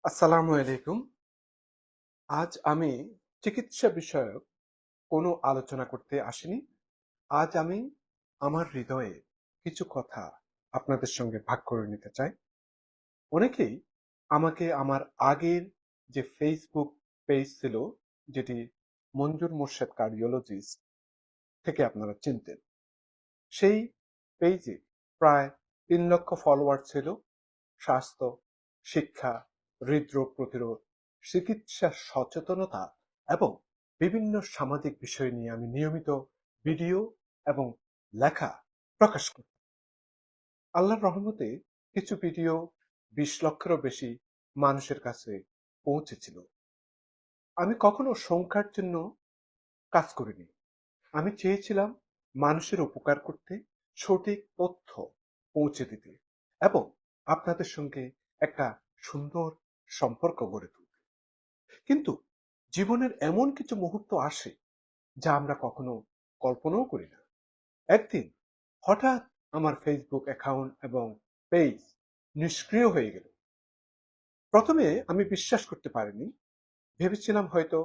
আসসালামু আলাইকুম। আজ আমি চিকিৎসা বিষয়ক কোনো আলোচনা করতে আসিনি। আজ আমি আমার হৃদয়ে কিছু কথা আপনাদের সঙ্গে ভাগ করে নিতে চাই। অনেকেই আমাকে আমার আগের যে ফেসবুক পেজ ছিল, যেটি মঞ্জুর মোর্শেদ কার্ডিওলজিস্ট থেকে আপনারা চিনতেন। সেই পেজে প্রায় ৩ লক্ষ ফলোয়ার ছিল। স্বাস্থ্য, শিক্ষা, হৃদরোগ প্রতিরোধ, চিকিৎসা সচেতনতা এবং বিভিন্ন সামাজিক বিষয় নিয়ে আমি নিয়মিত ভিডিও এবং লেখা প্রকাশ করি। আল্লাহর রহমতে কিছু ভিডিও ২০ লক্ষেরও বেশি মানুষের কাছে পৌঁছেছিল। আমি কখনো সংখ্যার জন্য কাজ করিনি। আমি চেয়েছিলাম মানুষের উপকার করতে, সঠিক তথ্য পৌঁছে দিতে এবং আপনাদের সঙ্গে একটা সুন্দর সম্পর্ক গড়ে তুলতে। কিন্তু জীবনের এমন কিছু মুহূর্ত আসে যা আমরা কখনো কল্পনাও করি না। একদিন হঠাৎ আমার ফেসবুক অ্যাকাউন্ট এবং পেজ নিষ্ক্রিয় হয়ে গেল। প্রথমে আমি বিশ্বাস করতে পারিনি। ভেবেছিলাম হয়তো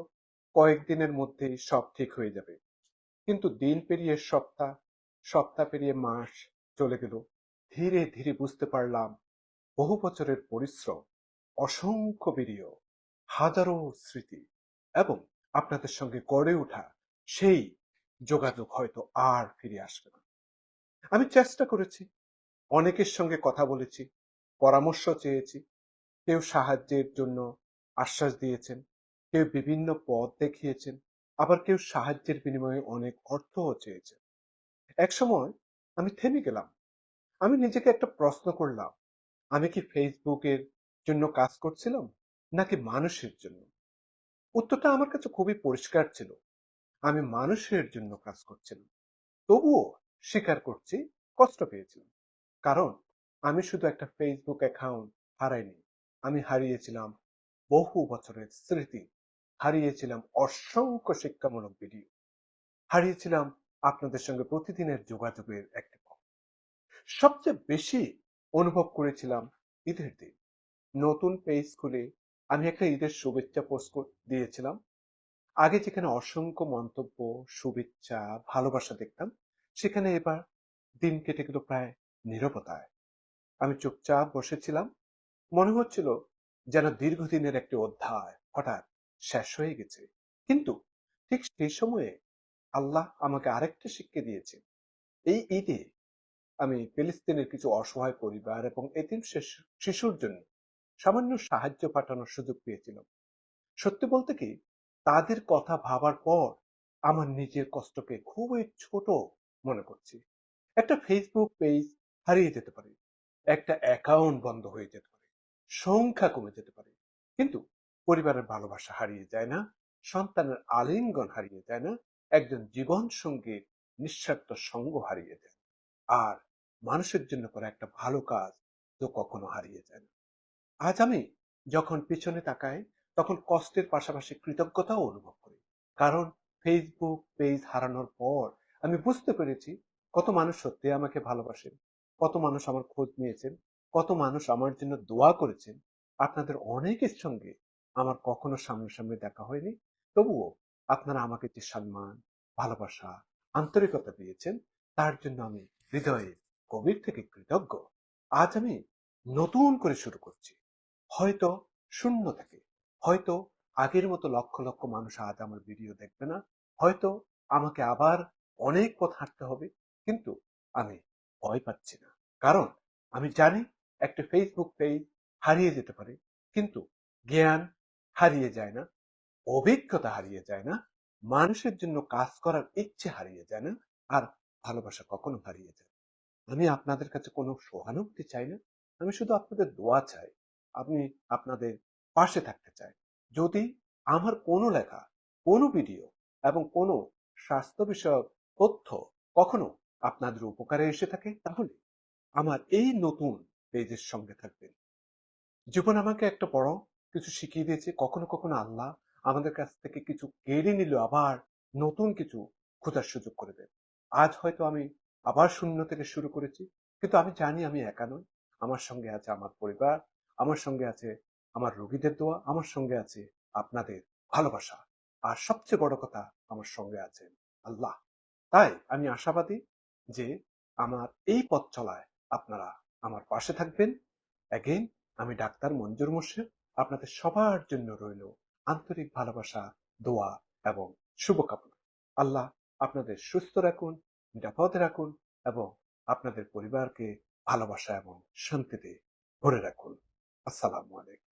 কয়েকদিনের মধ্যেই সব ঠিক হয়ে যাবে। কিন্তু দিন পেরিয়ে সপ্তাহ, সপ্তাহ পেরিয়ে মাস চলে গেল। ধীরে ধীরে বুঝতে পারলাম বহু বছরের পরিশ্রম, অসংখ্য ভিডিও, হাজারো স্মৃতি এবং আপনাদের সঙ্গে গড়ে ওঠা সেই যোগাযোগ হয়তো আর ফিরে আসবে না। আমি চেষ্টা করেছি, অনেকের সঙ্গে কথা বলেছি, পরামর্শ চেয়েছি। কেউ সাহায্যের জন্য আশ্বাস দিয়েছেন, কেউ বিভিন্ন পথ দেখিয়েছেন, আবার কেউ সাহায্যের বিনিময়ে অনেক অর্থও চেয়েছেন। একসময় আমি থেমে গেলাম। আমি নিজেকে একটা প্রশ্ন করলাম, আমি কি ফেসবুকের জন্য কাজ করছিলাম নাকি মানুষের জন্য? উত্তরটা আমার কাছে খুবই পরিষ্কার ছিল। আমি মানুষের জন্য কাজ করছিলাম। তবুও স্বীকার করছি, কষ্ট পেয়েছিলাম। কারণ আমি শুধু একটা ফেসবুক অ্যাকাউন্ট হারাইনি, আমি হারিয়েছিলাম বহু বছরের স্মৃতি, হারিয়েছিলাম অসংখ্য শিক্ষামূলক ভিডিও, হারিয়েছিলাম আপনাদের সঙ্গে প্রতিদিনের যোগাযোগের একটা পথ। সবচেয়ে বেশি অনুভব করেছিলাম ঈদের দিন। নতুন পেজ খুলে আমি একটা ঈদের শুভেচ্ছা পোস্ট দিয়েছিলাম। আগে যেখানে অসংখ্য মন্তব্য, শুভেচ্ছা, ভালোবাসা দেখতাম, সেখানে এবার দিন কেটে গেল প্রায় নীরবতায়। আমি চুপচাপ বসেছিলাম। মনে হচ্ছিল যেন দীর্ঘদিনের একটি অধ্যায় হঠাৎ শেষ হয়ে গেছে। কিন্তু ঠিক সেই সময়ে আল্লাহ আমাকে আরেকটা শিক্ষা দিয়েছে। এই ঈদে আমি ফিলিস্তিনের কিছু অসহায় পরিবার এবং এতিম শিশুর জন্য সামান্য সাহায্য পাঠানোর সুযোগ পেয়েছিলাম। সত্যি বলতে কি, তাদের কথা ভাবার পর আমার নিজের কষ্টকে খুবই ছোট মনে করছি। একটা ফেসবুক পেজ হারিয়ে যেতে পারে, একটা অ্যাকাউন্ট বন্ধ হয়ে যেতে পারে, সংখ্যা কমে যেতে পারে, কিন্তু পরিবারের ভালোবাসা হারিয়ে যায় না, সন্তানের আলিঙ্গন হারিয়ে যায় না, একজন জীবন সঙ্গীর নিঃস্বার্থ সঙ্গ হারিয়ে যায় না। আর মানুষের জন্য করা একটা ভালো কাজ তো কখনো হারিয়ে যায় না। আজ আমি যখন পিছনে তাকাই, তখন কষ্টের পাশাপাশি কৃতজ্ঞতাও অনুভব করি। কারণ ফেসবুক পেজ হারানোর পর আমি বুঝতে পেরেছি কত মানুষ সত্যি আমাকে ভালোবাসেন, কত মানুষ আমার খোঁজ নিয়েছেন, কত মানুষ আমার জন্য দোয়া করেছেন। আপনাদের অনেকের সঙ্গে আমার কখনো সামনাসামনি দেখা হয়নি, তবুও আপনারা আমাকে যে সম্মান, ভালোবাসা, আন্তরিকতা দিয়েছেন, তার জন্য আমি হৃদয়ে গভীর থেকে কৃতজ্ঞ। আজ আমি নতুন করে শুরু করছি, হয়তো শূন্য থেকে, হয়তো আগের মতো লক্ষ লক্ষ মানুষ আজ আমার ভিডিও দেখবে না, হয়তো আমাকে আবার অনেক পথ হাঁটতে হবে, কিন্তু আমি ভয় পাচ্ছি না। কারণ আমি জানি একটা ফেসবুক পেজ হারিয়ে যেতে পারে, কিন্তু জ্ঞান হারিয়ে যায় না, অভিজ্ঞতা হারিয়ে যায় না, মানুষের জন্য কাজ করার ইচ্ছে হারিয়ে যায় না, আর ভালোবাসা কখনো হারিয়ে যায় না। আমি আপনাদের কাছে কোনো সহানুভূতি চাই না, আমি শুধু আপনাদের দোয়া চাই। আমি আপনাদের পাশে থাকতে চাই। যদি আমার কোনো লেখা, কোনো ভিডিও এবং কোনো স্বাস্থ্য বিষয়ক তথ্য কখনো আপনাদের উপকারে এসে থাকে, তাহলে আমার এই নতুন পেজের সঙ্গে থাকবেন। জীবন আমাকে একটা বড় কিছু শিখিয়ে দিয়েছে। কখনো কখনো আল্লাহ আমাদের কাছ থেকে কিছু কেড়ে নিল, আবার নতুন কিছু খোঁজার সুযোগ করে দেন। আজ হয়তো আমি আবার শূন্য থেকে শুরু করেছি, কিন্তু আমি জানি আমি একা নই। আমার সঙ্গে আছে আমার পরিবার, আমার সঙ্গে আছে আমার রোগীদের দোয়া, আমার সঙ্গে আছে আপনাদের ভালোবাসা। আর সবচেয়ে বড় কথা, আমার সঙ্গে আছেন আল্লাহ। তাই আমি আশাবাদী যে আমার এই পথ চলায় আপনারা আমার পাশে থাকবেন। অ্যাগেইন আমি ডাক্তার মঞ্জুর মোর্শেদ আপনাদের সবার জন্য রইল আন্তরিক ভালোবাসা, দোয়া এবং শুভকামনা। আল্লাহ আপনাদের সুস্থ রাখুন, নিরাপদে রাখুন এবং আপনাদের পরিবারকে ভালোবাসা এবং শান্তিতে ভরে রাখুন। আসসালামু আলাইকুম।